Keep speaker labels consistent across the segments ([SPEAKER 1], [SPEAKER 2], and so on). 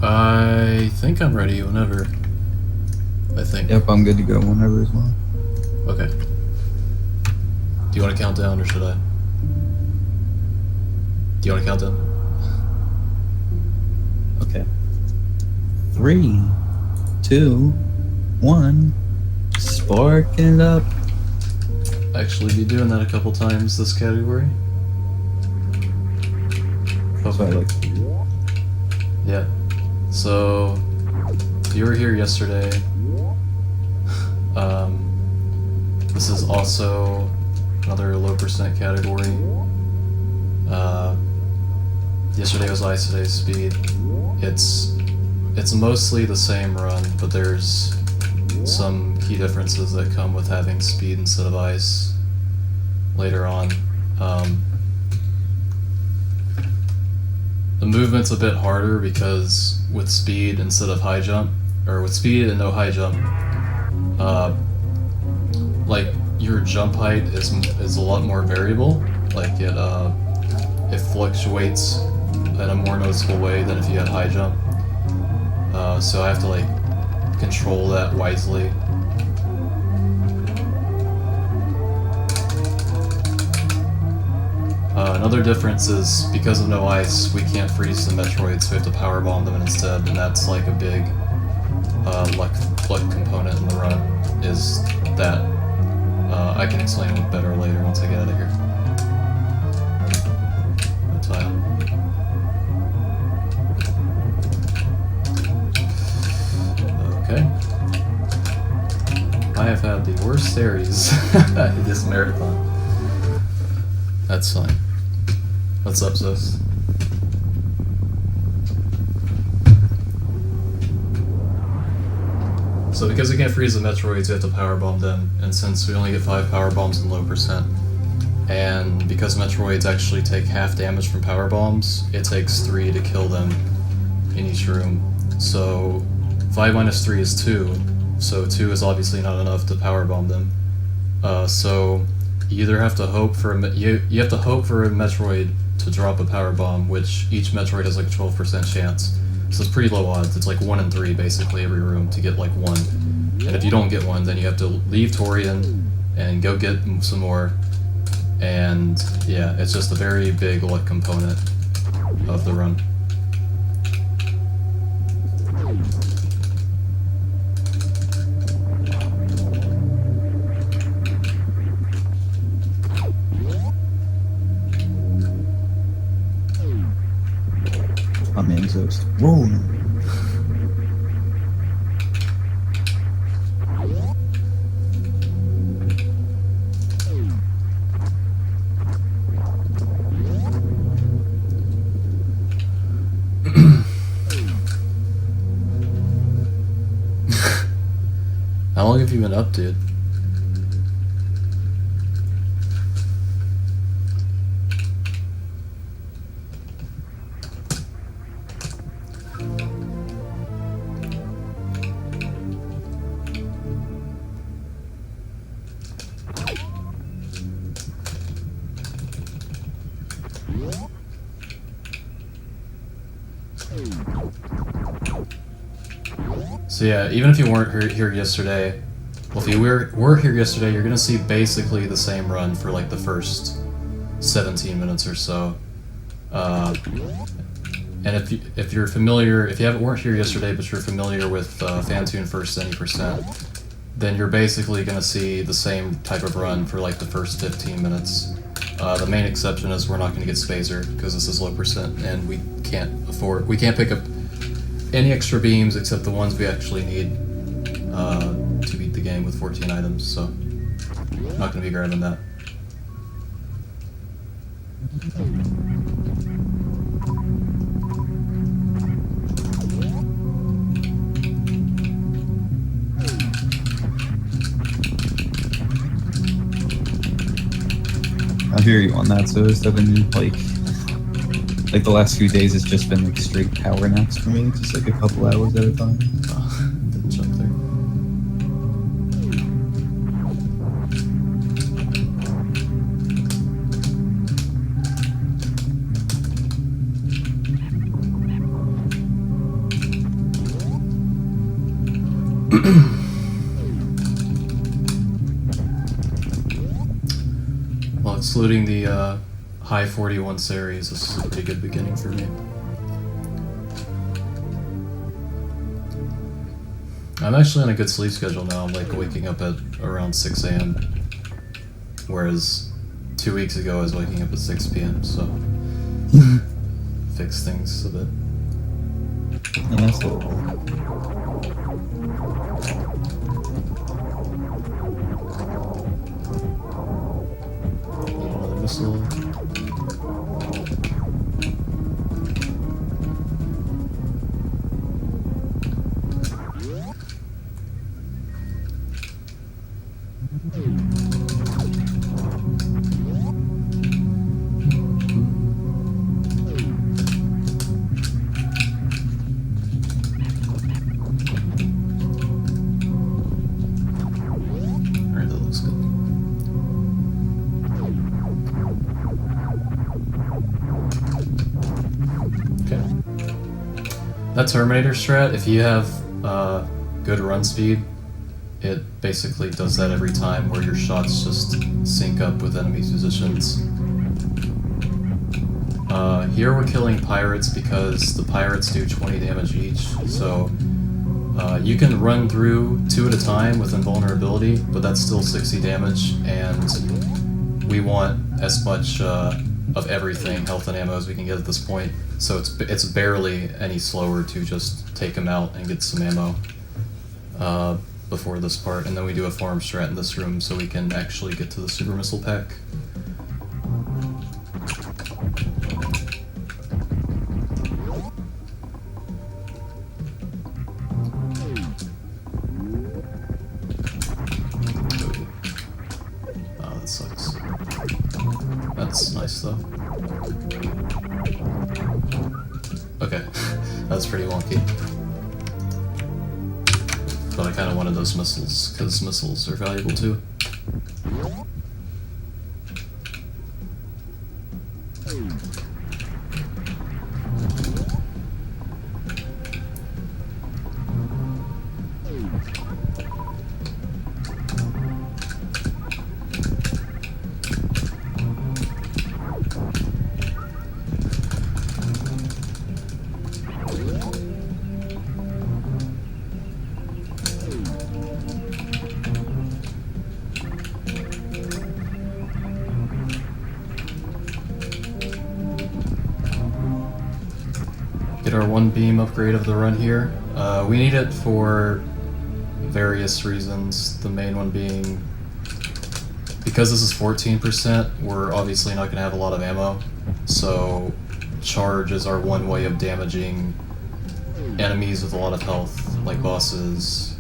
[SPEAKER 1] I think I'm ready whenever. I think.
[SPEAKER 2] Yep, I'm good to go whenever as well.
[SPEAKER 1] Okay. Do you want to count down or should I? Do you want to count down?
[SPEAKER 2] Okay. 3, 2, 1. Sparking it up.
[SPEAKER 1] Actually, be doing that a couple times this category.
[SPEAKER 2] That's what I like.
[SPEAKER 1] Yeah. So, if you were here yesterday, this is also another low percent category. Yesterday was ice, today's speed. It's mostly the same run, but there's some key differences that come with having speed instead of ice later on. The movement's a bit harder because with speed instead of high jump, or with speed and no high jump, like your jump height is a lot more variable. Like it fluctuates in a more noticeable way than if you had high jump. So I have to like control that wisely. Another difference is because of no ice, we can't freeze the Metroids, so we have to power bomb them instead, and that's like a big luck component in the run. Is that I can explain it better later once I get out of here. Okay. I have had the worst series in this marathon. That's fine. What's up, Sos? So because we can't freeze the Metroids, we have to power bomb them, and since we only get 5 power bombs in low percent, and because Metroids actually take half damage from power bombs, it takes 3 to kill them in each room. So 5 minus 3 is 2, so 2 is obviously not enough to power bomb them. So you either have to hope for you have to hope for a Metroid to drop a power bomb, which each Metroid has like a 12% chance. So it's pretty low odds. It's like 1 in 3 basically every room to get like 1. And if you don't get 1, then you have to leave Torian and go get some more. And yeah, it's just a very big luck component of the run.
[SPEAKER 2] My man's just rolling.
[SPEAKER 1] How long have you been up, dude? So yeah, even if you weren't here yesterday, well, if you were here yesterday, you're gonna see basically the same run for like the first 17 minutes or so. And if you're familiar, if you weren't here yesterday, but you're familiar with Fantune first any percent, then you're basically gonna see the same type of run for like the first 15 minutes. The main exception is we're not gonna get Spazer because this is low percent, and we can't pick up any extra beams except the ones we actually need to beat the game with 14 items, so not going to be grabbing that.
[SPEAKER 2] I hear you on that, so I've been like the last few days it's just been like straight power naps for me, just like a couple hours at a time.
[SPEAKER 1] Didn't jump there. Well, excluding the high 41 series, this is a pretty good beginning for me. I'm actually on a good sleep schedule now. I'm like waking up at around 6 a.m. Whereas 2 weeks ago I was waking up at 6 p.m. So fix things a bit.
[SPEAKER 2] And that's all.
[SPEAKER 1] Need another missile. Alright, that looks good. Okay. That Terminator strat, if you have good run speed, it basically does that every time where your shots just sync up with enemies' positions. Here we're killing pirates because the pirates do 20 damage each, so you can run through 2 at a time with invulnerability, but that's still 60 damage, and we want as much of everything, health and ammo, as we can get at this point, so it's barely any slower to just take them out and get some ammo before this part, and then we do a farm strat in this room so we can actually get to the super missile pack. Oh, that sucks. That's nice though. Okay, that's pretty wonky. But I kind of wanted those missiles, because missiles are valuable too. Get our 1 beam upgrade of the run here. We need it for various reasons, the main one being because this is 14%, we're obviously not going to have a lot of ammo, so charge is our one way of damaging enemies with a lot of health, like bosses,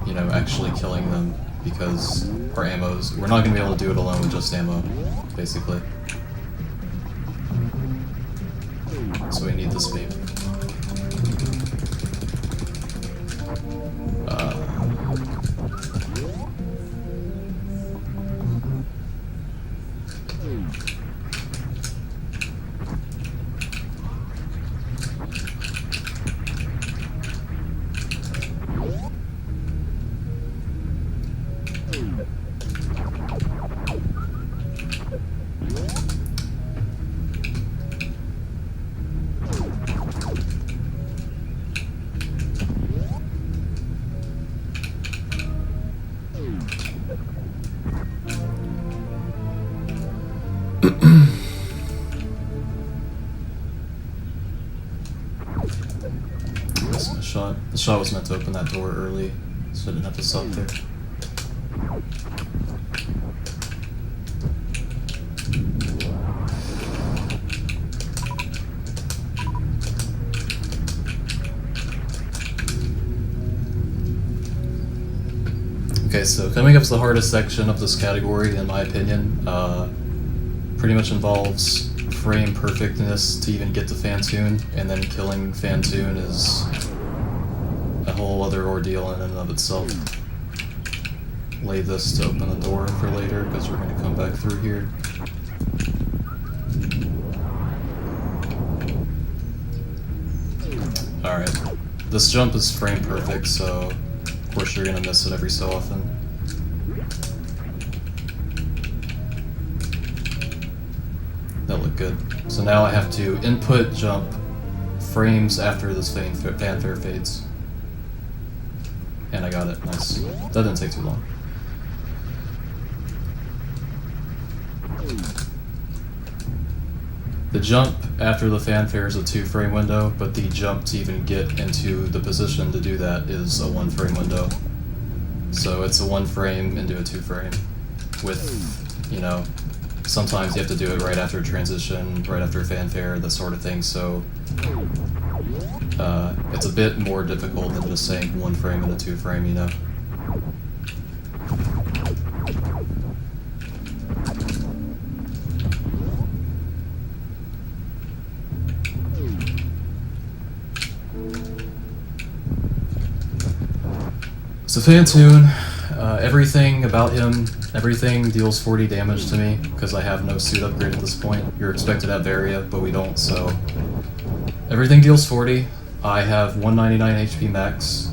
[SPEAKER 1] you know, actually killing them, because our ammo's, we're not going to be able to do it alone with just ammo, basically. So we need this beam. Missed my shot. The shot was meant to open that door early, so I didn't have to stop there. Okay, so coming up is the hardest section of this category, in my opinion. Pretty much involves frame perfectness to even get to Fantoon, and then killing Fantoon is a whole other ordeal in and of itself. Lay this to open the door for later, because we're going to come back through here. Alright, This jump is frame perfect, so of course you're gonna miss it every so often. That looked good. So now I have to input jump frames after this fanfare fades. And I got it, nice. That didn't take too long. The jump after the fanfare is a 2-frame window, but the jump to even get into the position to do that is a 1-frame window. So it's a 1 frame into a 2 frame with, you know, sometimes you have to do it right after a transition, right after a fanfare, that sort of thing, so it's a bit more difficult than just saying 1 frame into 2 frame, you know. So Fantoon, everything about him, everything deals 40 damage to me, because I have no suit upgrade at this point. You're expected to have Varia, but we don't, so... Everything deals 40. I have 199 HP max.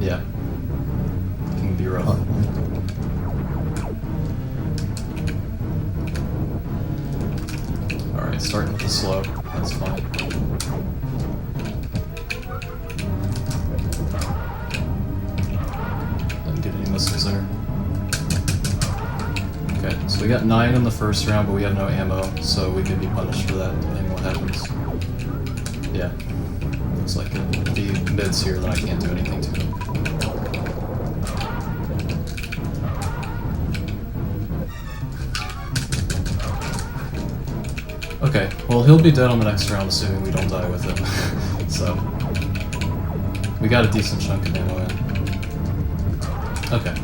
[SPEAKER 1] Yeah. It can be rough. Alright, starting with the slow. That's fine. Missiles there. Okay, so we got 9 in the first round, but we have no ammo, so we could be punished for that, depending on what happens. Yeah. Looks like it. The mids here, then I can't do anything to them. Okay, well he'll be dead on the next round, assuming we don't die with him. So, we got a decent chunk of ammo in. Okay.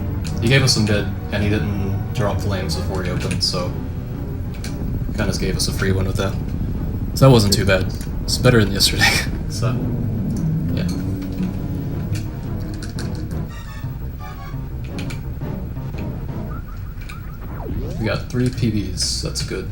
[SPEAKER 1] He gave us some mid, and he didn't drop flames before he opened, so kind of gave us a free one with that. So that wasn't too bad. It's better than yesterday. So, yeah. We got 3 PBs, that's good.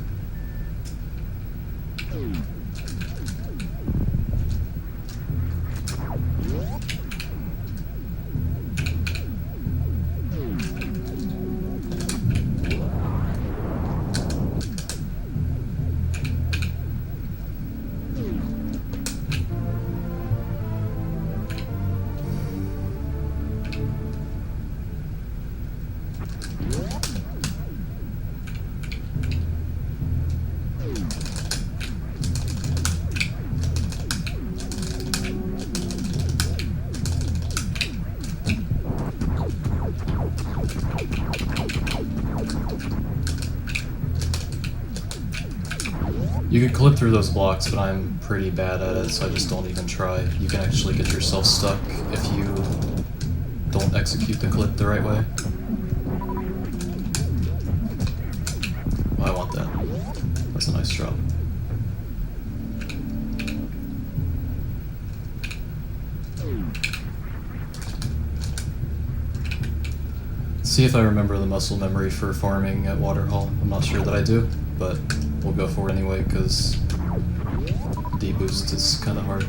[SPEAKER 1] You can clip through those blocks, but I'm pretty bad at it, so I just don't even try. You can actually get yourself stuck if you don't execute the clip the right way. Oh, I want that. That's a nice drop. See if I remember the muscle memory for farming at Waterhall. I'm not sure that I do, but we'll go for it anyway, because D-boost is kind of hard.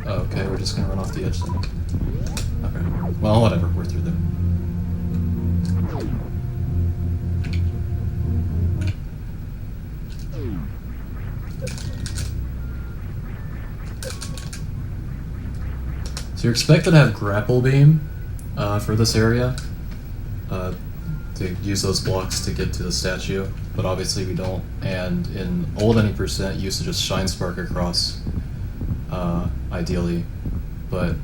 [SPEAKER 1] Oh, okay, we're just gonna run off the edge then. Okay. Well, whatever, we're through there. So you're expected to have grapple beam for this area, to use those blocks to get to the statue, but obviously we don't. And in old any percent, you used to just shine spark across, ideally, but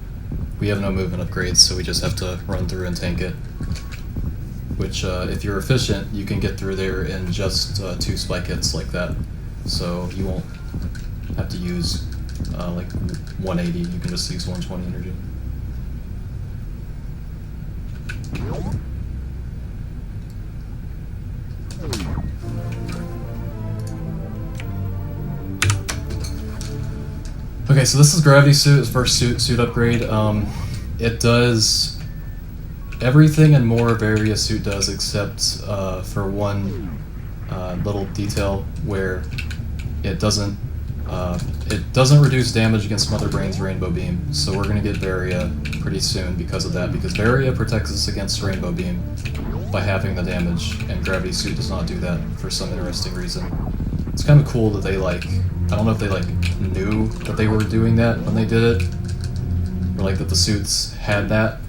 [SPEAKER 1] we have no movement upgrades, so we just have to run through and tank it. Which, if you're efficient, you can get through there in just 2 spike hits like that, so you won't have to use like 180. You can just use 120 energy. Okay, so this is Gravity Suit, first suit upgrade. It does everything and more Varia Suit does, except for one little detail where it doesn't It doesn't reduce damage against Mother Brain's Rainbow Beam, so we're going to get Varia pretty soon because of that, because Varia protects us against Rainbow Beam by having the damage, and Gravity Suit does not do that for some interesting reason. It's kind of cool that they, like, I don't know if they, like, knew that they were doing that when they did it, or, like, that the suits had that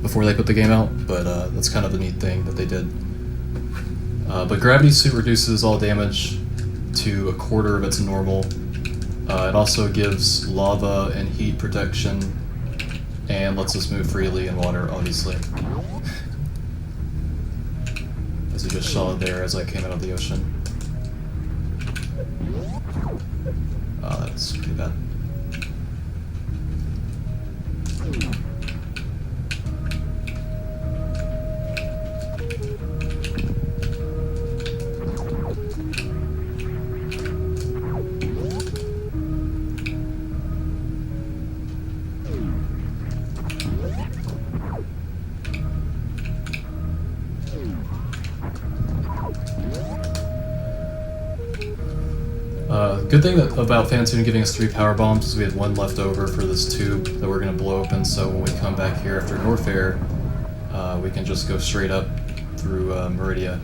[SPEAKER 1] before they put the game out, but that's kind of the neat thing that they did. But Gravity Suit reduces all damage to a quarter of its normal. It also gives lava and heat protection, and lets us move freely in water, obviously. As you just saw there as I came out of the ocean. Oh, that's pretty bad. Good thing about Phantoon giving us 3 power bombs is we had 1 left over for this tube that we're going to blow open, so when we come back here after Norfair, we can just go straight up through Meridia.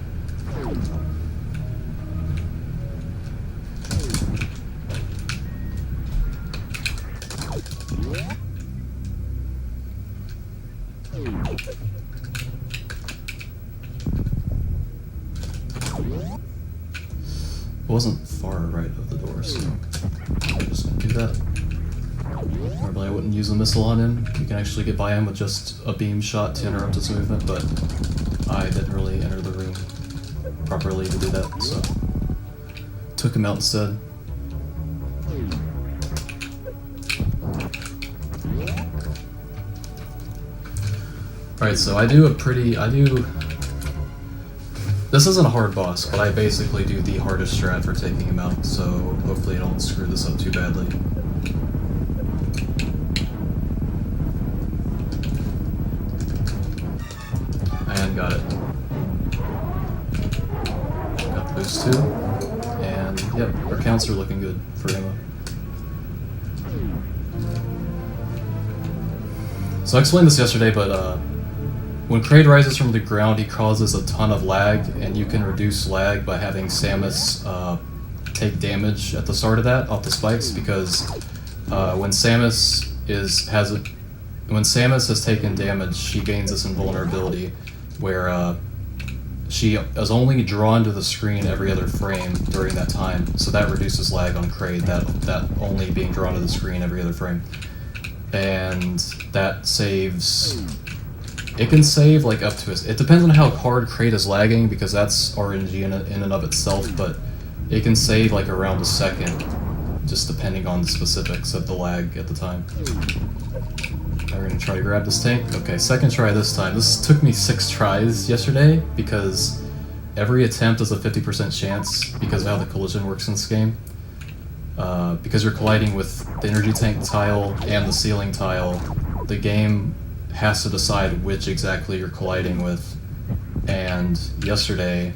[SPEAKER 1] It wasn't far right of the door, so I'm just gonna do that. Normally I wouldn't use a missile on him. You can actually get by him with just a beam shot to interrupt his movement, but I didn't really enter the room properly to do that, so took him out instead. Alright, so this isn't a hard boss, but I basically do the hardest strat for taking him out, so hopefully I don't screw this up too badly. And got it. Got those 2. And yep, our counts are looking good for ammo. So I explained this yesterday, but when Kraid rises from the ground, he causes a ton of lag, and you can reduce lag by having Samus take damage at the start of that off the spikes, because when Samus has taken damage, she gains this invulnerability where she is only drawn to the screen every other frame during that time, so that reduces lag on Kraid, that only being drawn to the screen every other frame. And that saves... It can save like up to it depends on how hard Kraid is lagging, because that's RNG in and of itself, but it can save like around a second, just depending on the specifics of the lag at the time. Now we're gonna try to grab this tank. Okay, second try this time. This took me 6 tries yesterday, because every attempt is a 50% chance because of how the collision works in this game. Because you're colliding with the energy tank tile and the ceiling tile, the game has to decide which exactly you're colliding with. And yesterday,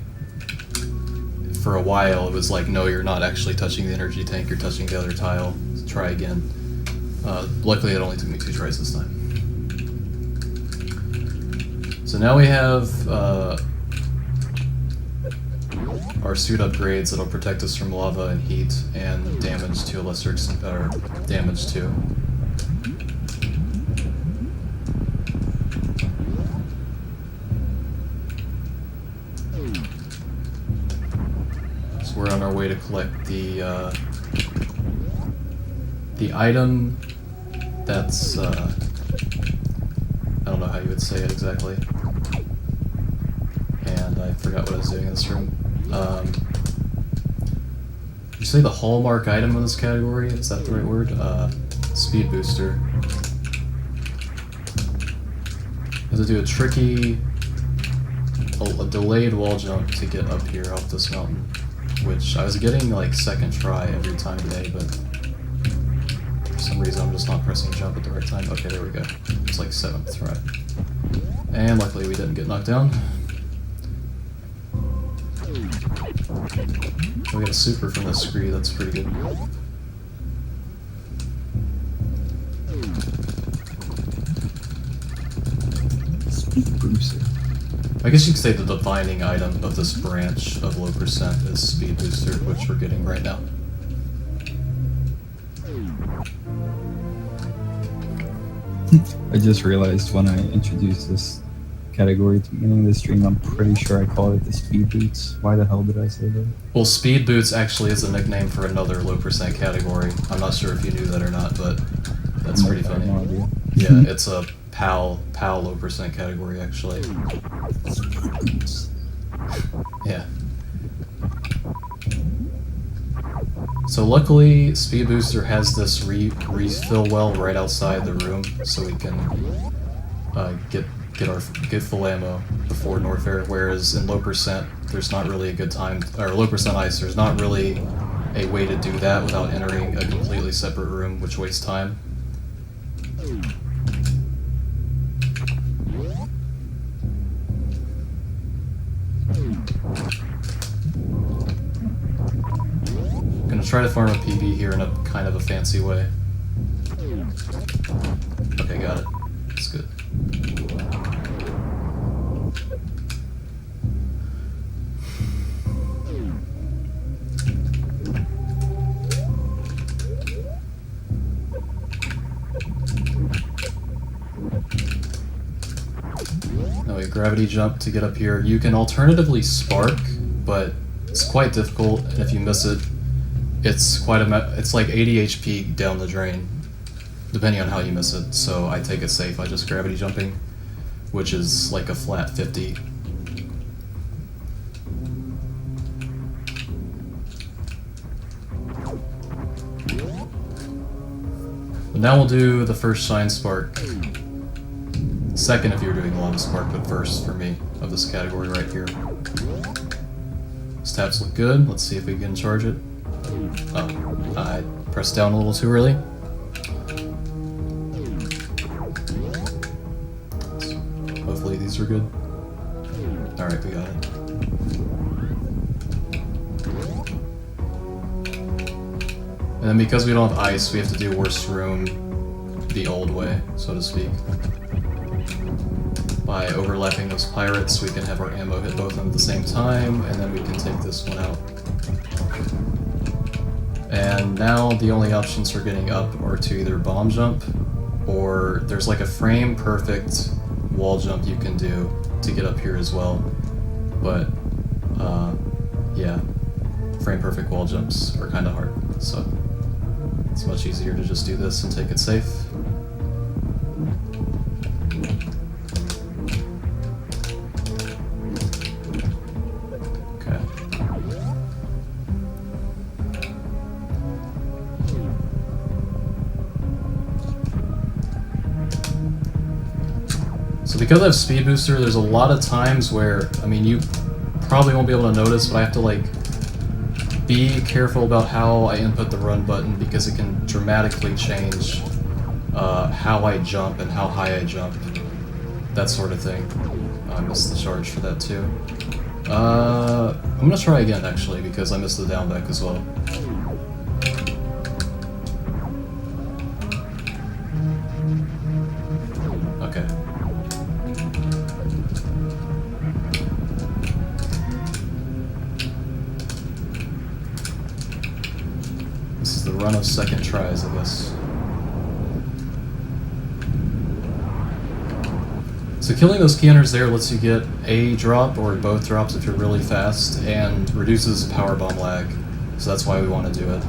[SPEAKER 1] for a while, it was like, no, you're not actually touching the energy tank, you're touching the other tile. So try again. Luckily, it only took me 2 tries this time. So now we have our suit upgrades that'll protect us from lava and heat and damage to a lesser extent, or damage too. So we're on our way to collect the item that's I don't know how you would say it exactly, and I forgot what I was doing in this room. You say the hallmark item in this category? Is that the right word? Speed booster. You have to do a tricky, a delayed wall jump to get up here off this mountain, which I was getting like second try every time today, but for some reason I'm just not pressing jump at the right time. Okay, there we go. It's like 7th try. And luckily we didn't get knocked down. We got a super from this scree, that's pretty good.
[SPEAKER 2] Booster.
[SPEAKER 1] I guess you could say the defining item of this branch of low percent is Speed Booster, which we're getting right now.
[SPEAKER 2] I just realized when I introduced this category at the beginning of the stream, I'm pretty sure I called it the Speed Boots. Why the hell did I say that?
[SPEAKER 1] Well, Speed Boots actually is a nickname for another low percent category. I'm not sure if you knew that or not, but that's
[SPEAKER 2] Nope,
[SPEAKER 1] pretty
[SPEAKER 2] I
[SPEAKER 1] funny.
[SPEAKER 2] have no idea.
[SPEAKER 1] Yeah, it's a PAL low percent category actually. Yeah. So luckily, Speed Booster has this refill well right outside the room, so we can get full ammo before Norfair. Whereas in low percent, there's not really a good time, or low percent ice. There's not really a way to do that without entering a completely separate room, which wastes time. Gonna try to farm a PB here in a kind of a fancy way. Okay, got it. That's good. Now we gravity jump to get up here. You can alternatively spark, but it's quite difficult, and if you miss it, it's it's like 80 HP down the drain, depending on how you miss it. So I take it safe by just gravity jumping, which is like a flat 50. But now we'll do the first shine spark. Second if you're doing lava spark, but first for me of this category right here. Stats look good. Let's see if we can charge it. Oh, I pressed down a little too early. Hopefully these are good. Alright, we got it. And then because we don't have ice, we have to do worst room the old way, so to speak. By overlapping those pirates, we can have our ammo hit both of them at the same time, and then we can take this one out. And now the only options for getting up are to either bomb jump, or there's like a frame perfect wall jump you can do to get up here as well. But yeah, frame perfect wall jumps are kind of hard, so it's much easier to just do this and take it safe. So because I have Speed Booster, there's a lot of times where, I mean, you probably won't be able to notice, but I have to like be careful about how I input the run button because it can dramatically change how I jump and how high I jump, that sort of thing. I missed the charge for that too. I'm gonna try again actually because I missed the down back as well. Okay. This is the run of second tries, I guess. So killing those key hunters there lets you get a drop or both drops if you're really fast, and reduces power bomb lag, so that's why we want to do it.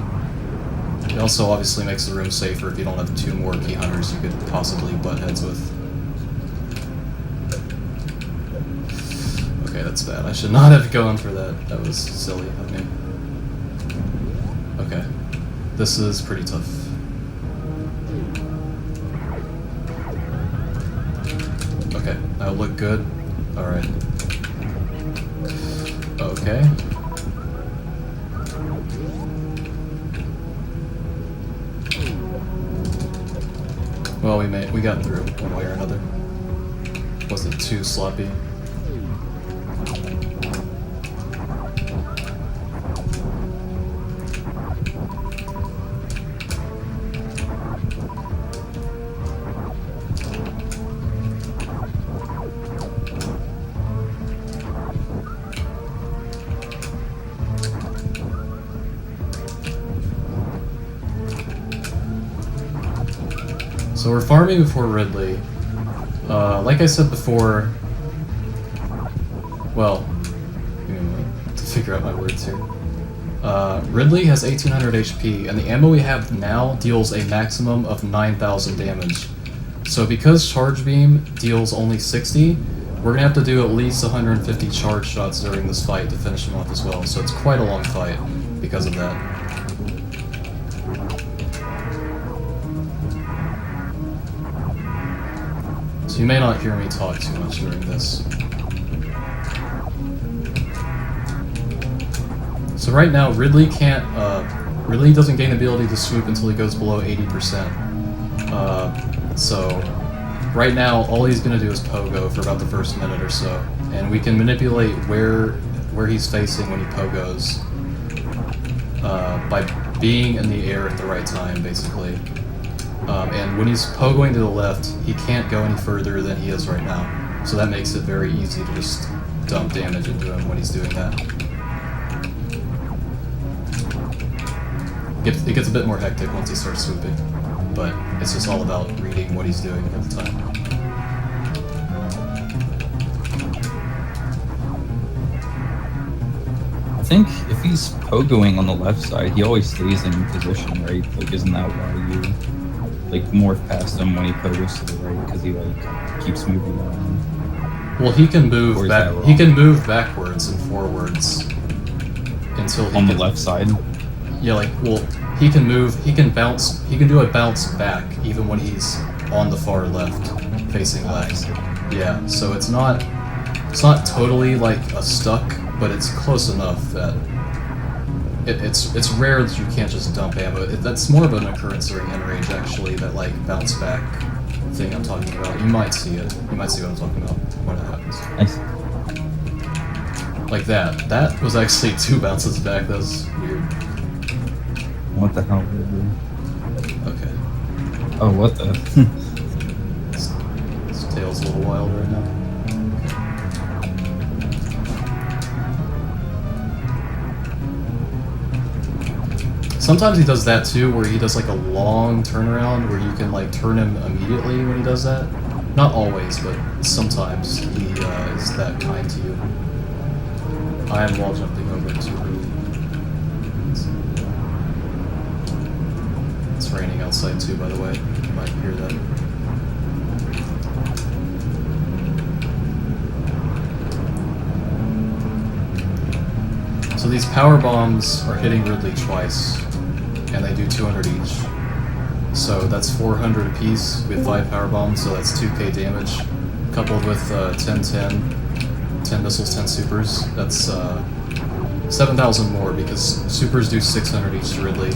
[SPEAKER 1] It also obviously makes the room safer if you don't have two more key hunters you could possibly butt heads with. Okay, that's bad. I should not have gone for that. That was silly of me. Okay. This is pretty tough. Okay, that'll look good. Alright. Okay. Well, we got through one way or another. Wasn't too sloppy. So we're farming before Ridley. Like I said before, well, give me a moment to figure out my words here. Ridley has 1800 HP, and the ammo we have now deals a maximum of 9000 damage. So because Charge Beam deals only 60, we're gonna have to do at least 150 charge shots during this fight to finish him off as well. So it's quite a long fight because of that. So you may not hear me talk too much during this. So right now, Ridley doesn't gain the ability to swoop until he goes below 80%. So right now, all he's gonna do is pogo for about the first minute or so, and we can manipulate where he's facing when he pogos by being in the air at the right time, basically. And when he's pogoing to the left, he can't go any further than he is right now. So that makes it very easy to just dump damage into him when he's doing that. It gets a bit more hectic once he starts swooping, but it's just all about reading what he's doing at the time.
[SPEAKER 2] I think if he's pogoing on the left side, he always stays in position, right? Like, isn't that why you like morph past him when he pogos to the right? Because he like keeps moving around.
[SPEAKER 1] Well, he can move
[SPEAKER 2] Or is
[SPEAKER 1] back.
[SPEAKER 2] that wrong?
[SPEAKER 1] He can move backwards and forwards until he
[SPEAKER 2] On the
[SPEAKER 1] can-
[SPEAKER 2] left side.
[SPEAKER 1] Yeah, like, well, he can move. He can bounce. He can do a bounce back even when he's on the far left, facing left. Yeah, so it's not totally like a stuck, but it's close enough that it's rare that you can't just dump ammo. That's more of an occurrence during Enrage, actually, that like bounce back thing I'm talking about. You might see it. You might see what I'm talking about when it happens.
[SPEAKER 2] I see.
[SPEAKER 1] Like that. That was actually 2 bounces back. That was weird.
[SPEAKER 2] What the hell, Ridley?
[SPEAKER 1] Okay.
[SPEAKER 2] Oh, what the?
[SPEAKER 1] His tail's a little wild right now. Sometimes he does that too, where he does like a long turnaround where you can like turn him immediately when he does that. Not always, but sometimes he is that kind to you. I am wall jumping over too early. It's raining outside too, by the way. You might hear that. So these power bombs are hitting Ridley twice, and they do 200 each. So that's 400 apiece with 5 power bombs, so that's 2k damage. Coupled with 10 missiles, 10 supers, that's 7,000 more because supers do 600 each to Ridley.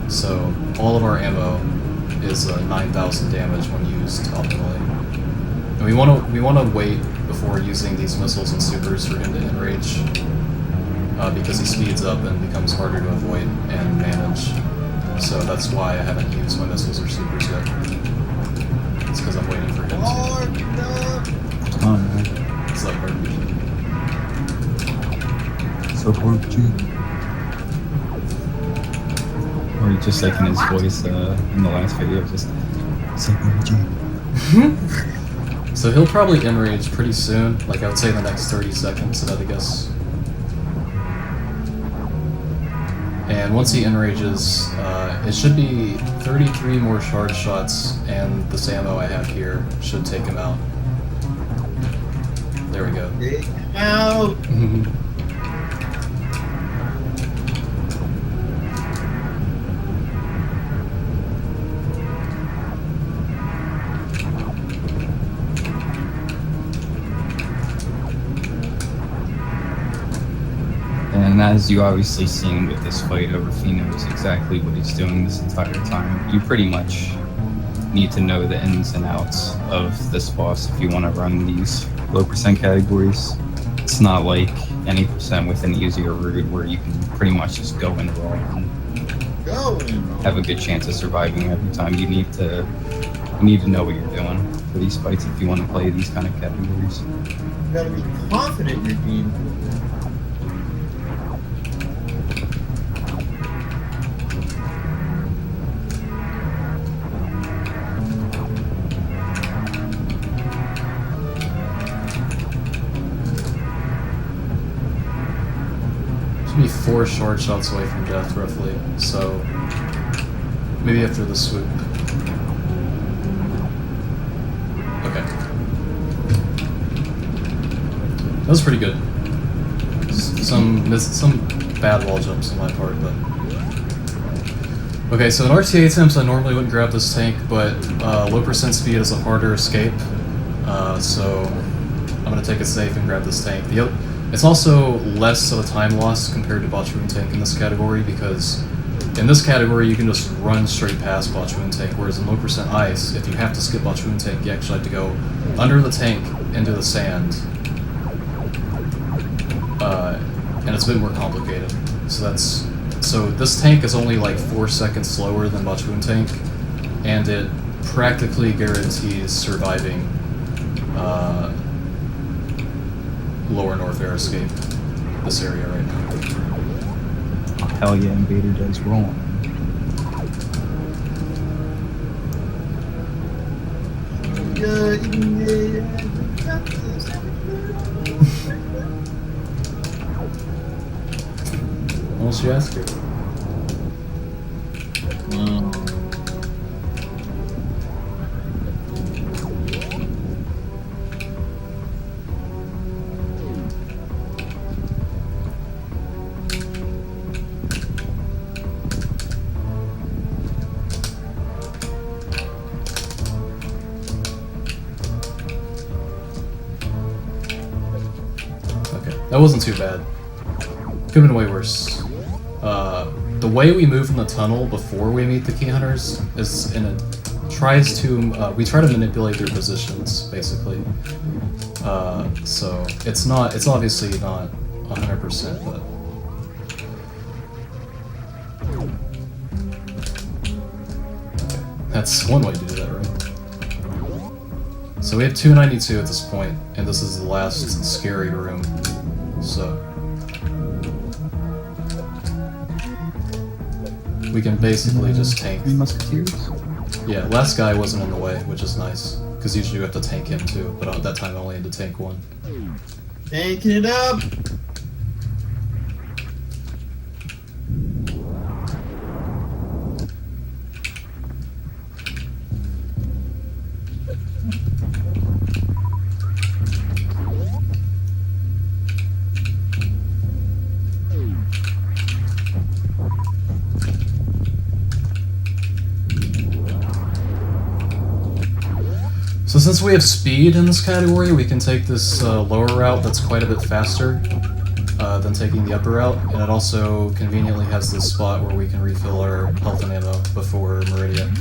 [SPEAKER 1] So all of our ammo is 9,000 damage when used optimally. And we want to wait before using these missiles and supers for him to enrage. Because he speeds up and becomes harder to avoid and manage. So that's why I haven't used my missiles or supers yet. It's because I'm waiting for him to.
[SPEAKER 2] Oh, man.
[SPEAKER 1] It's like heartbeat.
[SPEAKER 2] So heartbeat. Or just like in his voice in the last video, just so heartbeat.
[SPEAKER 1] So he'll probably enrage pretty soon, like I would say in the next 30 seconds, I'd guess. And once he enrages, it should be 33 more charge shots, and this ammo I have here should take him out. There we go.
[SPEAKER 3] Ow!
[SPEAKER 2] And as you obviously seen with this fight, Overfiend knows exactly what he's doing this entire time. You pretty much need to know the ins and outs of this boss if you want to run these low percent categories. It's not like any percent with an easier route where you can pretty much just go in raw and have a good chance of surviving every time. You need to know what you're doing for these fights if you want to play these kind of categories.
[SPEAKER 3] You gotta be confident in your game.
[SPEAKER 1] 4 short shots away from death, roughly. So maybe after the swoop. Okay. That was pretty good. Some bad wall jumps on my part, but... Okay, so in RTA attempts I normally wouldn't grab this tank, but low percent speed is a harder escape, so I'm going to take it safe and grab this tank. It's also less of a time loss compared to Botchwoon tank in this category, because in this category you can just run straight past Botchwoon tank, whereas in low percent ice, if you have to skip Botchwoon tank, you actually have to go under the tank into the sand. And it's a bit more complicated. So this tank is only like 4 seconds slower than Botchwoon tank, and it practically guarantees surviving lower north air escape this area right now.
[SPEAKER 2] Hell yeah, Invader does Rollin.
[SPEAKER 1] What else you ask her? Okay, that wasn't too bad. Could have been way worse. The way we move in the tunnel before we meet the Key Hunters is we try to manipulate their positions, basically. So it's obviously not 100%, but... Okay. That's one way to do that, right? So we have 292 at this point, and this is the last scary room, so... We can basically just tank.
[SPEAKER 2] 3 Musketeers?
[SPEAKER 1] Yeah, last guy wasn't in the way, which is nice. Because usually you have to tank him too, but at that time I only had to tank one.
[SPEAKER 3] Tanking it up!
[SPEAKER 1] So since we have speed in this category, we can take this lower route that's quite a bit faster than taking the upper route, and it also conveniently has this spot where we can refill our health and ammo before Meridian.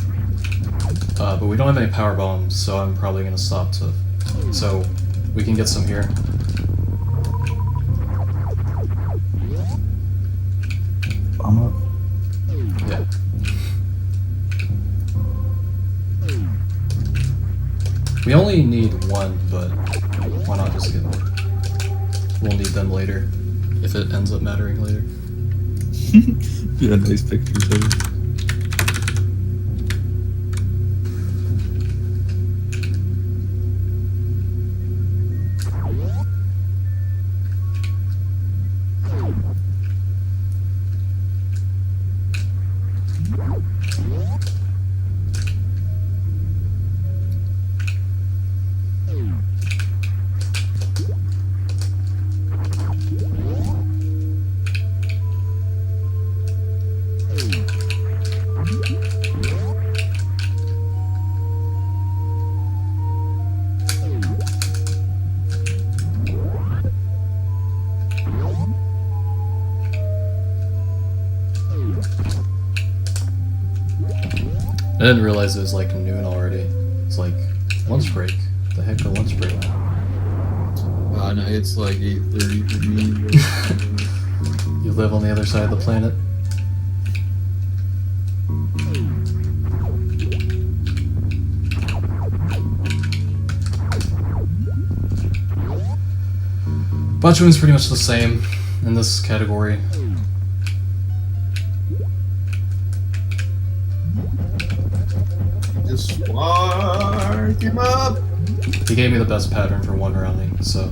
[SPEAKER 1] But we don't have any power bombs, so I'm probably going to stop to... So we can get some here.
[SPEAKER 2] Bomb up.
[SPEAKER 1] Yeah. We only need one, but why not just get more? We'll need them later, if it ends up mattering later.
[SPEAKER 2] Yeah, nice pictures of it.
[SPEAKER 1] I didn't realize it was like noon already. It's like lunch break. The heck, a lunch break?
[SPEAKER 3] No, it's like 8:30 for me.
[SPEAKER 1] You live on the other side of the planet? Botchwoon's pretty much the same in this category.
[SPEAKER 3] Just spark him up!
[SPEAKER 1] He gave me the best pattern for one rounding, so...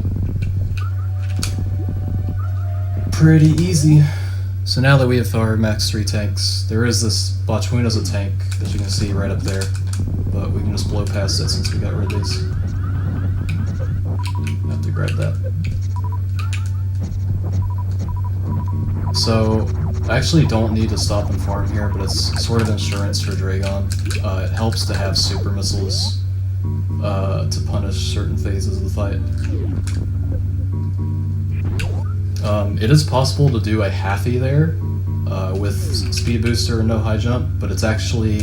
[SPEAKER 1] Pretty easy. So now that we have our max 3 tanks, there is this Botchwin as a tank that you can see right up there, but we can just blow past it since we got rid of these. Have to grab that. So, I actually don't need to stop and farm here, but it's sort of insurance for Dragon. It helps to have super missiles to punish certain phases of the fight. It is possible to do a halfie there with speed booster and no high jump, but it's actually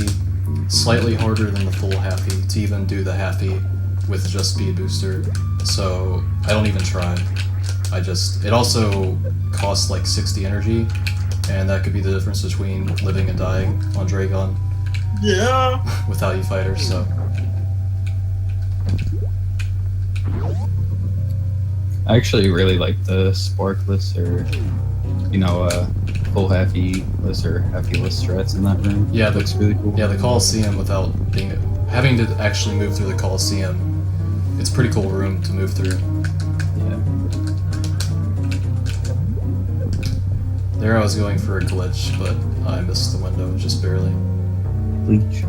[SPEAKER 1] slightly harder than the full halfie to even do the halfie with just speed booster. So I don't even try. It also costs like 60 energy, and that could be the difference between living and dying on Dragon.
[SPEAKER 3] Yeah.
[SPEAKER 1] Without you fighters, so.
[SPEAKER 2] I actually really like the sparkless or, full halfy-less or halfy-less strats in that room.
[SPEAKER 1] Yeah,
[SPEAKER 2] looks really cool.
[SPEAKER 1] Yeah, the Coliseum without having to actually move through the Coliseum, it's a pretty cool room to move through.
[SPEAKER 2] Yeah.
[SPEAKER 1] There I was going for a glitch, but I missed the window just barely.
[SPEAKER 2] Bleach.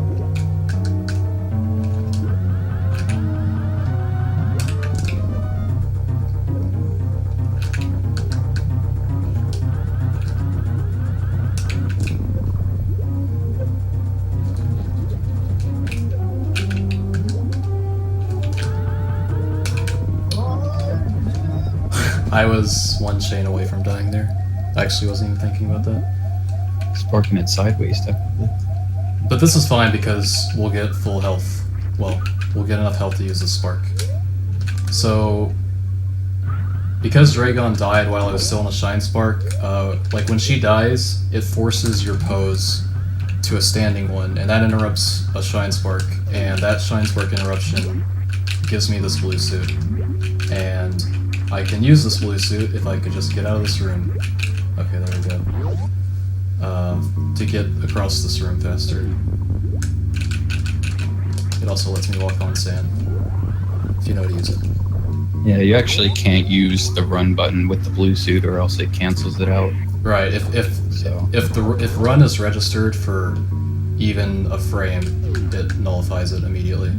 [SPEAKER 1] I was one chain away from dying there. I actually wasn't even thinking about that.
[SPEAKER 2] Sparking it sideways, technically.
[SPEAKER 1] But this is fine because we'll get full health. Well, we'll get enough health to use the spark. So, because Dragon died while I was still in a Shine Spark, like when she dies, it forces your pose to a standing one, and that interrupts a Shine Spark, and that Shine Spark interruption gives me this blue suit. And I can use this blue suit if I could just get out of this room. Okay, there we go. To get across this room faster. It also lets me walk on sand, if you know how to use it.
[SPEAKER 2] Yeah, you actually can't use the run button with the blue suit, or else it cancels it out.
[SPEAKER 1] Right. If run is registered for even a frame, it nullifies it immediately.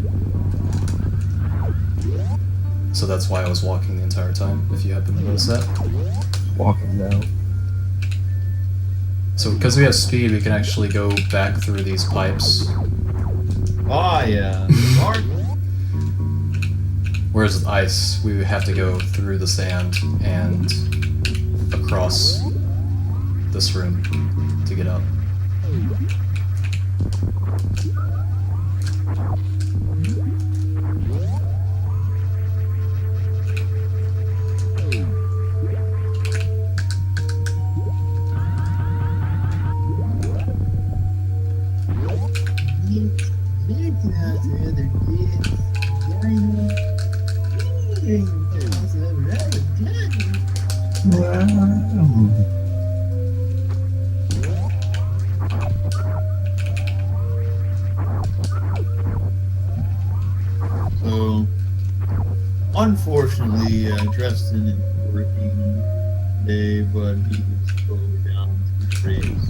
[SPEAKER 1] So that's why I was walking the entire time, if you happen to notice that.
[SPEAKER 2] Walking it out.
[SPEAKER 1] So because we have speed, we can actually go back through these pipes.
[SPEAKER 3] Oh, yeah.
[SPEAKER 1] Whereas with ice, we would have to go through the sand and across this room to get out.
[SPEAKER 3] So, unfortunately, Dresden is working today, but he was slowly down to trades.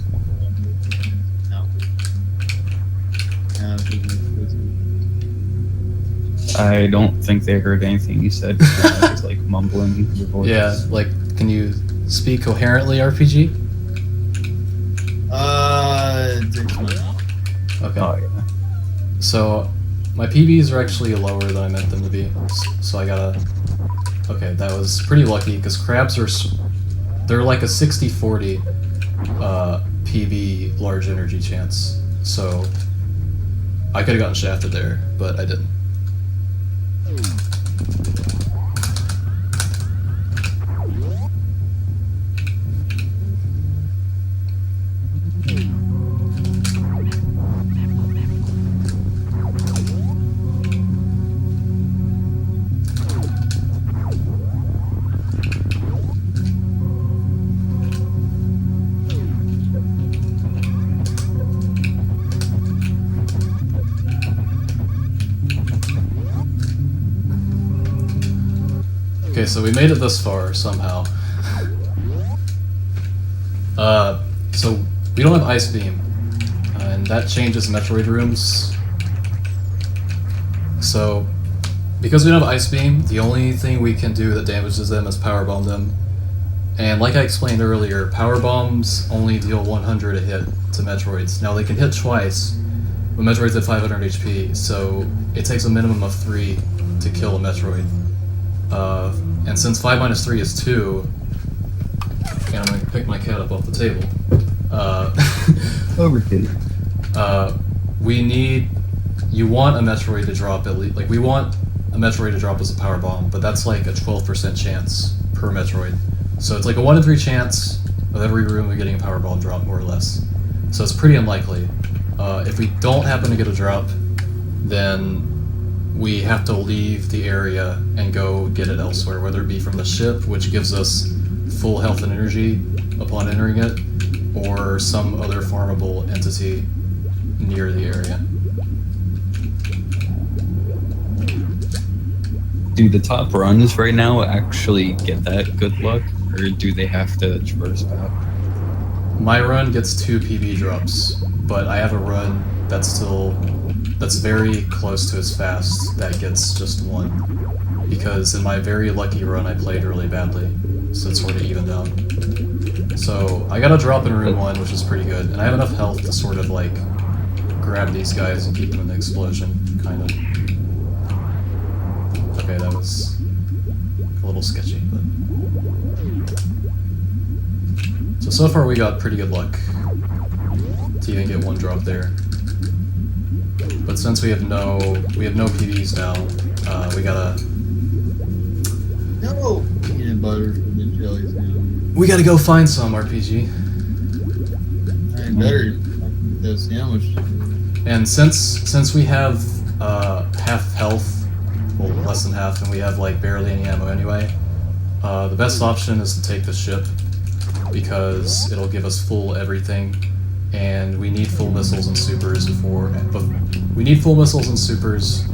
[SPEAKER 2] I don't think they heard anything you said. It was like mumbling your voice.
[SPEAKER 1] Yeah, like, can you speak coherently, RPG?
[SPEAKER 3] It takes my
[SPEAKER 1] Okay.
[SPEAKER 2] Oh, yeah.
[SPEAKER 1] So, my PBs are actually lower than I meant them to be, so I gotta... Okay, that was pretty lucky, because crabs are... They're like a 60-40 PB large energy chance, so... I could've gotten shafted there, but I didn't. Okay, so we made it this far, somehow. So we don't have Ice Beam, and that changes Metroid rooms. So, because we don't have Ice Beam, the only thing we can do that damages them is Power Bomb them. And like I explained earlier, Power Bombs only deal 100 a hit to Metroids. Now they can hit twice, but Metroid's at 500 HP, so it takes a minimum of 3 to kill a Metroid. And since 5 minus 3 is 2, and I'm going to pick my cat up off the table,
[SPEAKER 2] Overkill.
[SPEAKER 1] you want a Metroid to drop at least, like we want a Metroid to drop as a power bomb, but that's like a 12% chance per Metroid. So it's like a 1 in 3 chance of every room of getting a power bomb drop, more or less. So it's pretty unlikely. If we don't happen to get a drop, then we have to leave the area and go get it elsewhere, whether it be from the ship, which gives us full health and energy upon entering it, or some other farmable entity near the area.
[SPEAKER 2] Do the top runs right now actually get that good luck, or do they have to traverse back?
[SPEAKER 1] My run gets 2 PB drops, but I have a run that's very close to as fast that gets just 1. Because in my very lucky run I played really badly, so it's sort of evened out. So I got a drop in room 1, which is pretty good, and I have enough health to sort of like grab these guys and keep them in the explosion, kind of. Okay, that was a little sketchy, but... So far we got pretty good luck to even get 1 drop there. But since we have no PBs now, we gotta...
[SPEAKER 3] No peanut butter for the jelly sandwich.
[SPEAKER 1] We gotta go find some, RPG.
[SPEAKER 3] I better that sandwich.
[SPEAKER 1] And since we have half health, well, less than half, and we have like barely any ammo anyway, the best option is to take the ship, because it'll give us full everything, and we need full missiles and supers but we need full missiles and supers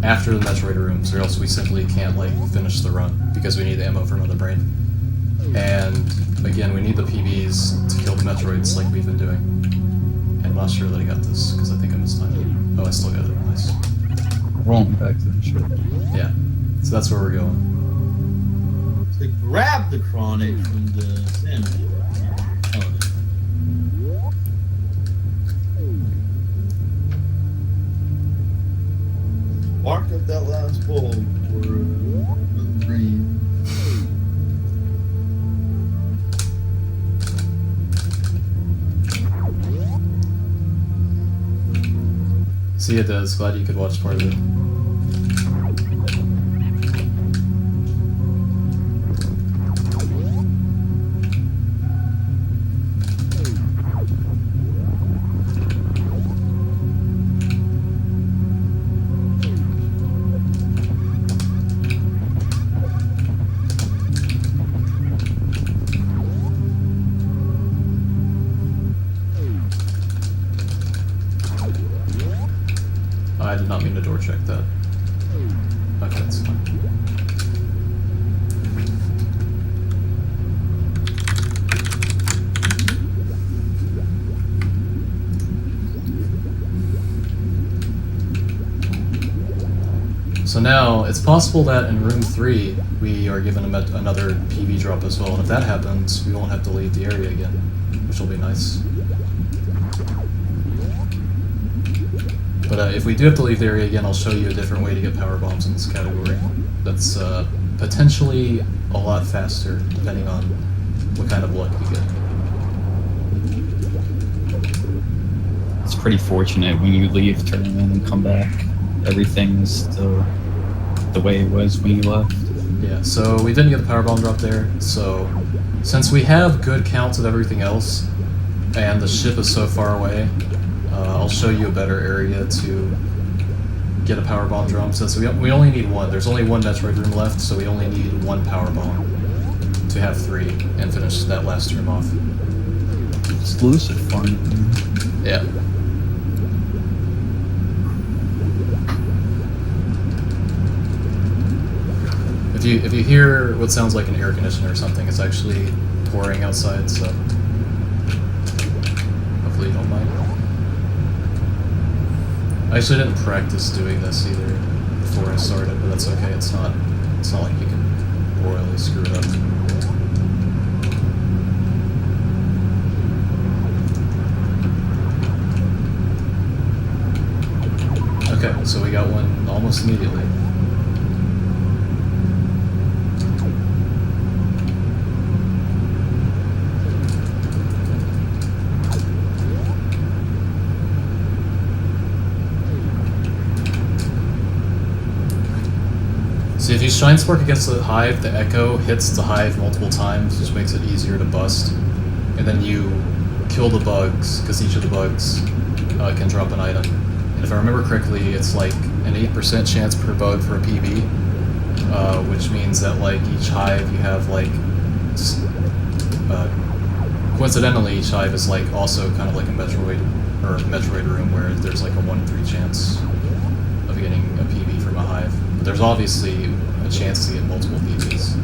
[SPEAKER 1] after the Metroid rooms, or else we simply can't like finish the run, because we need the ammo for another brain. And again, we need the PBs to kill the Metroids like we've been doing. And I'm not sure that I got this, because I think I mistimed it. Oh, I still got it. Nice.
[SPEAKER 2] Rolling back to the ship.
[SPEAKER 1] Yeah. So that's where we're going.
[SPEAKER 3] To grab the chronic from the sandwich. Mark up that last bowl for the green.
[SPEAKER 1] See you, Des. Glad you could watch part of it. I did not mean to door check that. Okay, that's fine. So now, it's possible that in room 3, we are given another PB drop as well, and if that happens, we won't have to leave the area again, which will be nice. But if we do have to leave the area again, I'll show you a different way to get power bombs in this category. That's potentially a lot faster, depending on what kind of luck you get.
[SPEAKER 2] It's pretty fortunate when you leave, turn in, and come back. Everything is still the way it was when you left.
[SPEAKER 1] Yeah, so we didn't get the power bomb drop there, so since we have good counts of everything else, and the ship is so far away, I'll show you a better area to get a power bomb drop, since we only need 1. There's only 1 Metroid room left, so we only need 1 power bomb to have 3 and finish that last room off.
[SPEAKER 2] Exclusive fun.
[SPEAKER 1] Yeah. If you hear what sounds like an air conditioner or something, it's actually pouring outside, so actually didn't practice doing this either before I started, but that's okay. It's not like you can royally screw it up. Okay, so we got one almost immediately. So if you Shine Spark against the Hive, the Echo hits the Hive multiple times, which makes it easier to bust. And then you kill the bugs, because each of the bugs can drop an item. And if I remember correctly, it's like an 8% chance per bug for a PB, which means that like each Hive you have like... coincidentally, each Hive is like also kind of like a Metroid room where there's like a 1 in 3 chance of getting a PB from a Hive. But there's obviously a chance to get multiple PBs.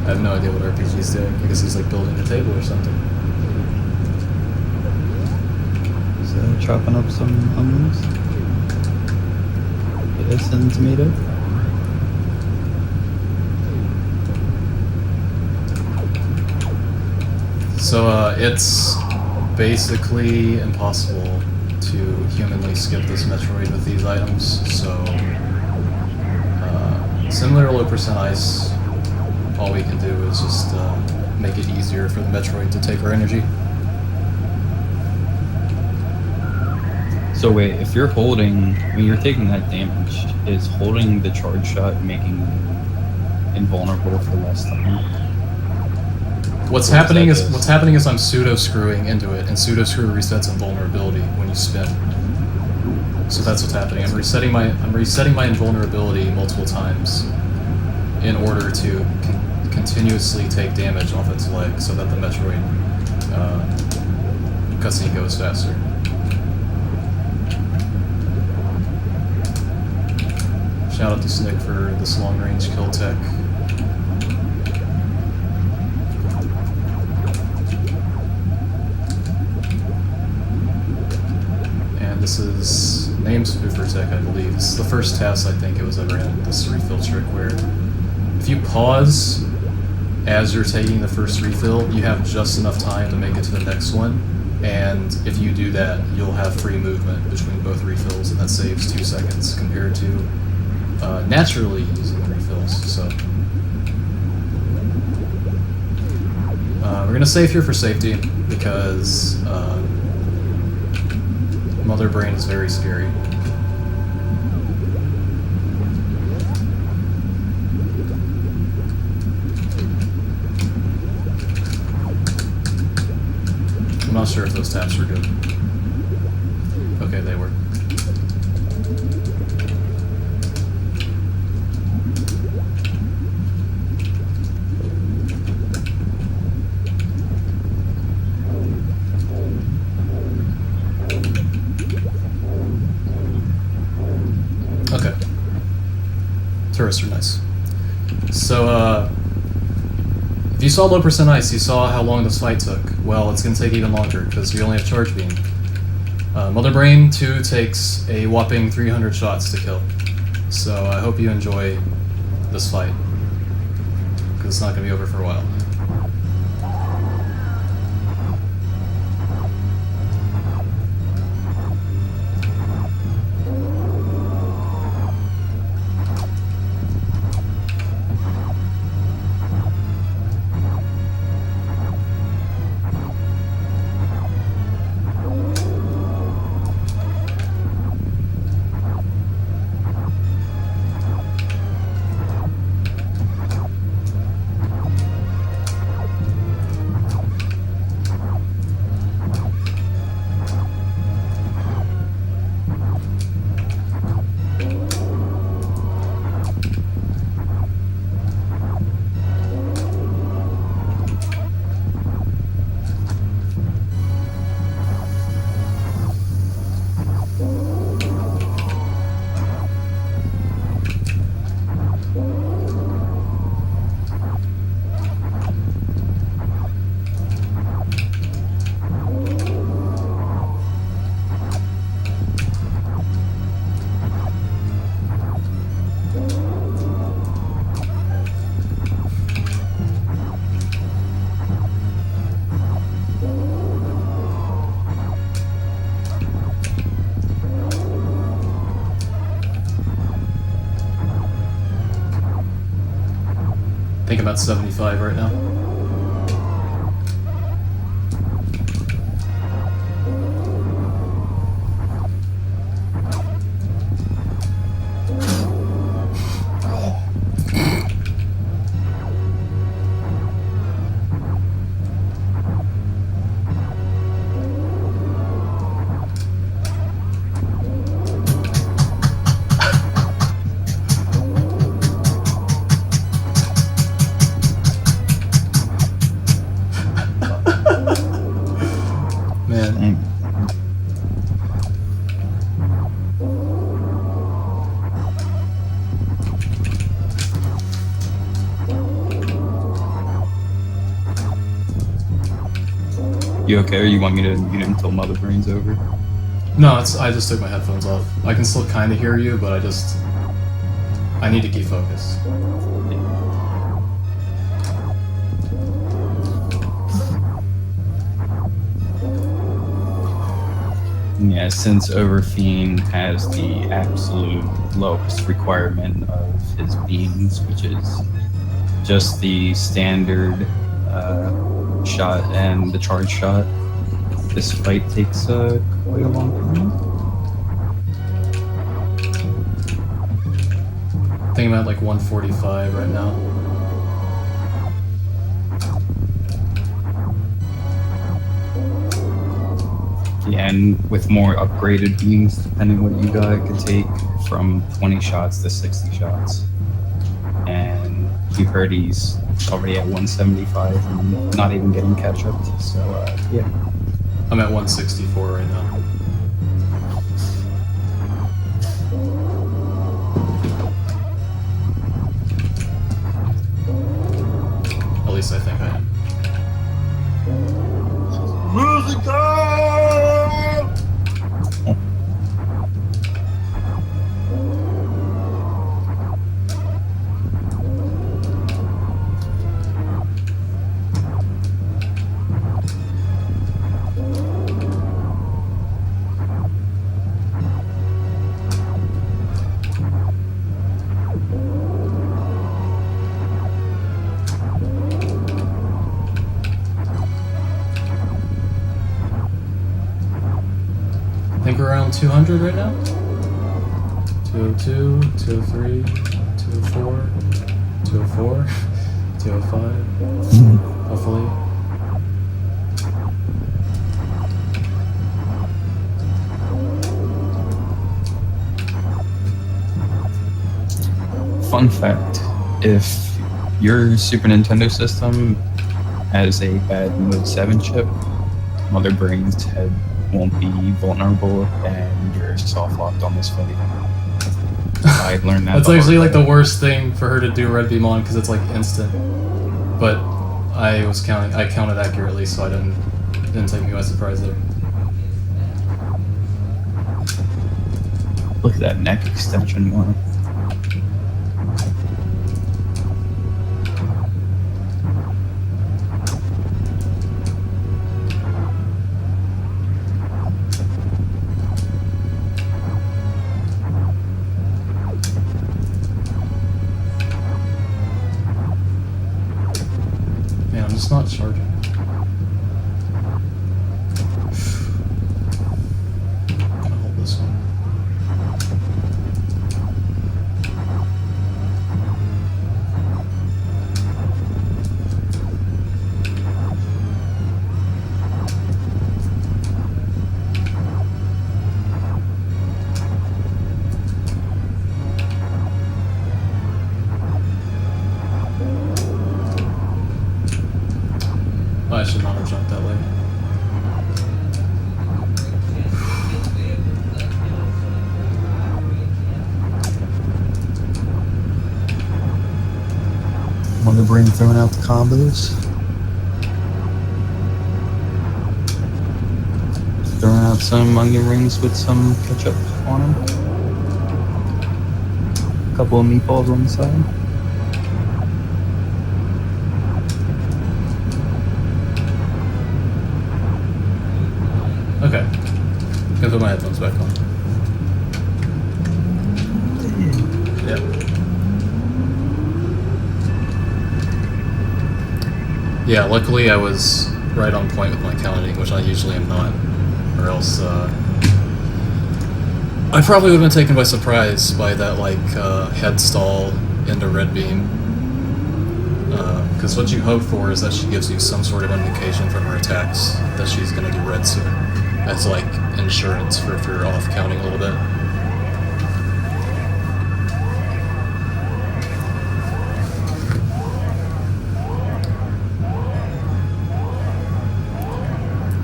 [SPEAKER 1] I have no idea what RPG's doing. I guess he's like building a table or something.
[SPEAKER 2] So chopping up some onions. Lettuce and tomato.
[SPEAKER 1] So it's basically impossible to humanly skip this Metroid with these items. So similar to low percent ice, all we can do is just make it easier for the Metroid to take our energy.
[SPEAKER 2] So wait, if you're holding, when you're taking that damage, is holding the charge shot making you invulnerable for less time?
[SPEAKER 1] What's happening is I'm pseudo screwing into it, and pseudo screw resets invulnerability when you spin. So that's what's happening. I'm resetting my invulnerability multiple times in order to continuously take damage off its leg, so that the Metroid cutscene goes faster. Shout out to Snick for this long-range kill tech. And this is named Spoofer Tech, I believe. This is the first test I think it was ever in, this refill trick, where if you pause as you're taking the first refill, you have just enough time to make it to the next one. And if you do that, you'll have free movement between both refills, and that saves 2 seconds compared to naturally using the refills. So we're gonna save here for safety because Mother Brain is very scary. I'm not sure if those taps were good. Okay, they were. Okay. Tourists are nice. So, if you saw low percent ice, you saw how long this fight took. Well, it's going to take even longer because we only have charge beam. Mother Brain 2 takes a whopping 300 shots to kill. So I hope you enjoy this fight, because it's not going to be over for a while. at 75 right now. Man.
[SPEAKER 2] You okay, or you want me to mute it until Mother Brain's over?
[SPEAKER 1] No, I just took my headphones off. I can still kind of hear you, but I need to keep focused.
[SPEAKER 2] Yeah, since Overfiend has the absolute lowest requirement of his beams, which is just the standard shot and the charge shot, this fight takes quite a long time.
[SPEAKER 1] I think I'm at like 145 right now.
[SPEAKER 2] Yeah, and with more upgraded beams, depending what you got, it could take from 20 shots to 60 shots. And you heard he's already at 175 and not even getting catch up. So, yeah.
[SPEAKER 1] I'm at 164 right now. At least I think I am. I think we're around 200 right now. 202, 203, 204, 204, 205. Hopefully.
[SPEAKER 2] Fun fact, if your Super Nintendo system has a bad Mode 7 chip, Mother Brain's head won't be vulnerable and you're soft locked on this fight. I learned that.
[SPEAKER 1] That's actually like the worst thing for her to do red beam on because it's like instant. But I counted accurately, so didn't take me by surprise there.
[SPEAKER 2] Look at that neck extension one.
[SPEAKER 1] Man, I'm just not charging. I'm gonna hold this one. Oh, I should not have jumped that way.
[SPEAKER 2] Mother Brain throwing out the combos. Throwing out some onion rings with some ketchup on them. A couple of meatballs on the side.
[SPEAKER 1] Okay. Gonna put my headphones back on. Yep. Yeah, luckily I was right on point with my counting, which I usually am not, or else I probably would have been taken by surprise by that head stall into red beam. Because what you hope for is that she gives you some sort of indication from her attacks that she's going to do red soon, as like insurance for if you're off counting a little bit.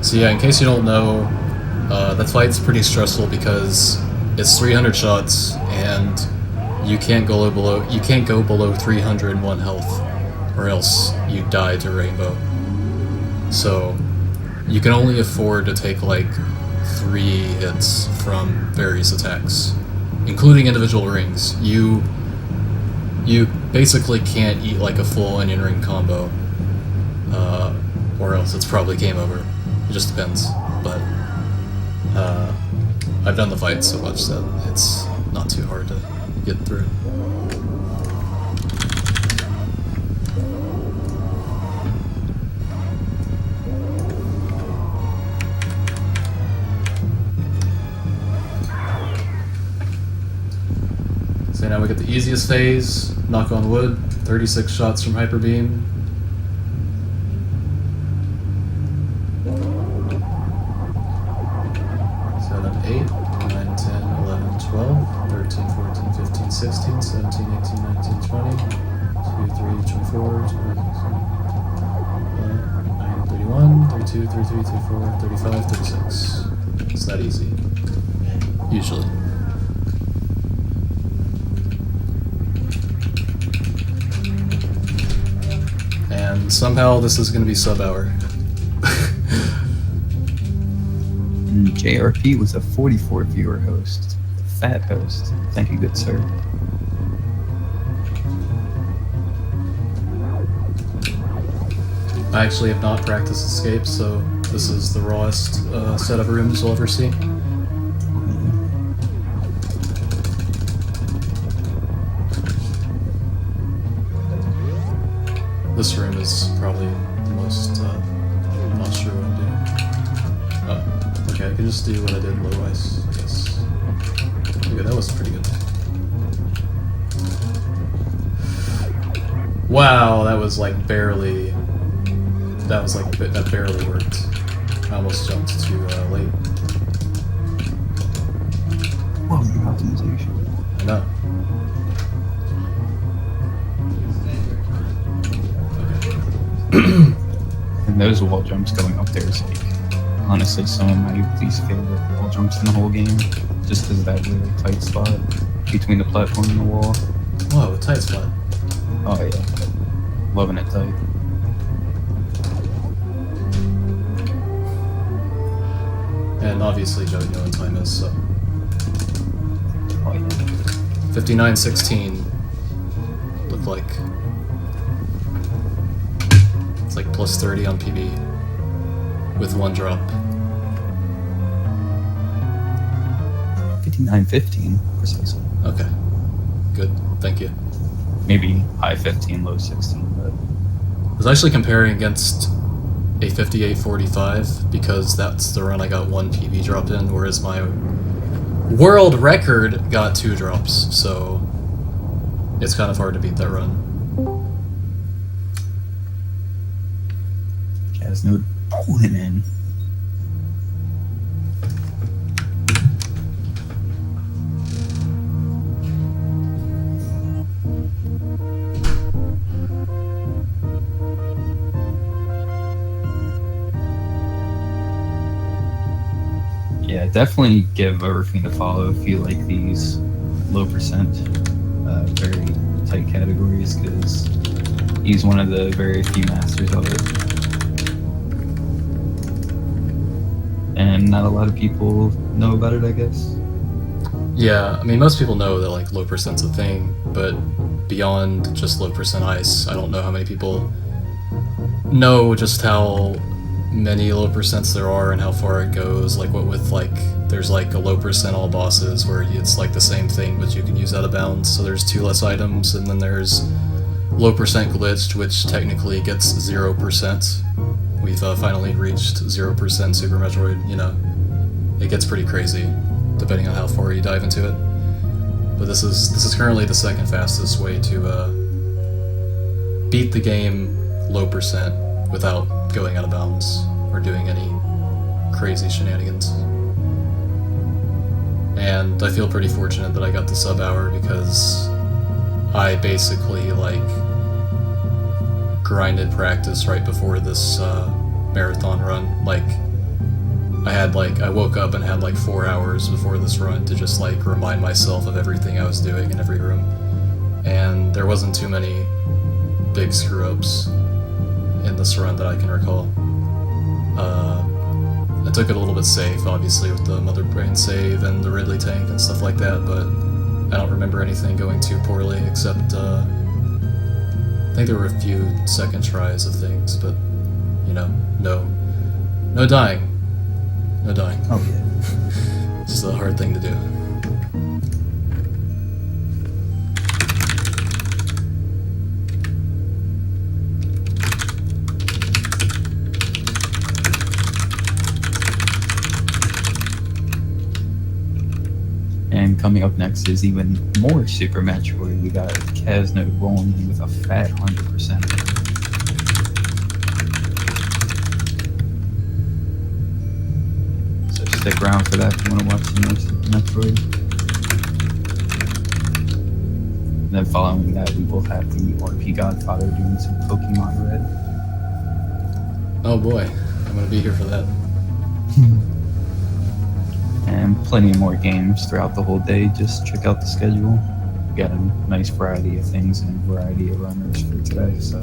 [SPEAKER 1] So yeah, in case you don't know, that fight's pretty stressful because it's 300 shots and you can't go below 301 health, or else you die to Rainbow. So you can only afford to take like 3 hits from various attacks, including individual rings. You basically can't eat like a full onion ring combo, or else it's probably game over. It just depends, but I've done the fight so much that it's not too hard to get through. So now we get the easiest phase, knock on wood, 36 shots from Hyper Beam. Sixteen, 17, 18, 19, 20, 23, 24, 31, 32, 33, 34, 35, 36. It's that easy. Usually. And somehow this is going to be sub-hour.
[SPEAKER 2] JRP was a 44 viewer host. Fat host. Thank you, good sir.
[SPEAKER 1] I actually have not practiced escape, so this is the rawest set of rooms you'll ever see. This room is probably the most, I'm not sure what I'm doing. Oh, okay, I can just do what I did in low ice, I guess. Okay, that was pretty good. Wow, that was like barely... That barely worked. I almost jumped too late.
[SPEAKER 2] Whoa, your optimization.
[SPEAKER 1] I know.
[SPEAKER 2] And those wall jumps going up there is like, honestly, some of my least favorite wall jumps in the whole game. Just because of that really tight spot between the platform and the wall.
[SPEAKER 1] Whoa, tight spot.
[SPEAKER 2] Oh yeah. Loving it tight.
[SPEAKER 1] And obviously Joe, you know what time is, so.
[SPEAKER 2] Oh yeah.
[SPEAKER 1] 59:16 looked like it's like plus 30 on PB with 1 drop.
[SPEAKER 2] 59:15 precisely.
[SPEAKER 1] Okay, good, thank you.
[SPEAKER 2] Maybe high 15, low 16, but
[SPEAKER 1] I was actually comparing against a 58:45 because that's the run I got 1 PB drop in, whereas my world record got 2 drops, so it's kind of hard to beat that run.
[SPEAKER 2] Jazz Node pulling in. Yeah, definitely give Overfiend a follow if you like these low percent, very tight categories, because he's one of the very few masters of it. And not a lot of people know about it, I guess.
[SPEAKER 1] Yeah, I mean, most people know that like low percent's a thing, but beyond just low percent ice, I don't know how many people know just how many low percents there are and how far it goes. Like what with like, there's like a low percent all bosses where it's like the same thing, but you can use out of bounds. So there's 2 less items, and then there's low percent glitched, which technically gets 0%. We've finally reached 0% Super Metroid, you know. It gets pretty crazy, depending on how far you dive into it. But this is currently the second fastest way to beat the game low percent without going out of bounds or doing any crazy shenanigans. And I feel pretty fortunate that I got the sub hour because I basically like grinded practice right before this marathon run. Like I woke up and had like 4 hours before this run to just like remind myself of everything I was doing in every room. And there wasn't too many big screw-ups in this run that I can recall. I took it a little bit safe, obviously, with the Mother Brain save and the Ridley tank and stuff like that, but I don't remember anything going too poorly, except, I think there were a few second tries of things, but, you know, no dying. No dying.
[SPEAKER 2] Oh yeah.
[SPEAKER 1] It's just a hard thing to do.
[SPEAKER 2] And coming up next is even more Super Metroid. We got Casno rolling in with a fat 100%. So stick around for that if you want to watch some more Super Metroid. And then following that, we will have the RP Godfather doing some Pokemon Red.
[SPEAKER 1] Oh boy, I'm gonna be here for that.
[SPEAKER 2] And plenty more games throughout the whole day. Just check out the schedule. We got a nice variety of things and a variety of runners for today. So,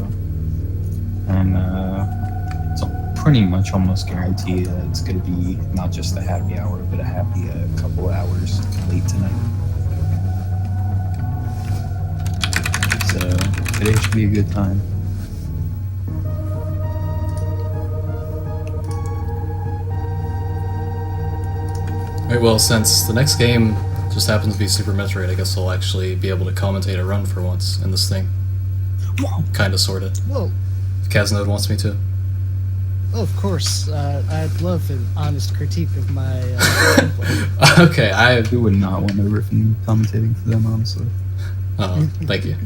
[SPEAKER 2] and it's pretty much almost guaranteed that it's going to be not just a happy hour, but a happy couple hours late tonight. So today should be a good time.
[SPEAKER 1] Alright, well, since the next game just happens to be Super Metroid, I guess I'll actually be able to commentate a run for once in this thing.
[SPEAKER 4] Whoa.
[SPEAKER 1] Kinda, sorta.
[SPEAKER 4] Whoa.
[SPEAKER 1] If Kaznode wants me to.
[SPEAKER 4] Oh, of course. I'd love an honest critique of my gameplay.
[SPEAKER 1] Okay,
[SPEAKER 2] I would not want Overfiend commentating for them, honestly.
[SPEAKER 1] Oh, thank you.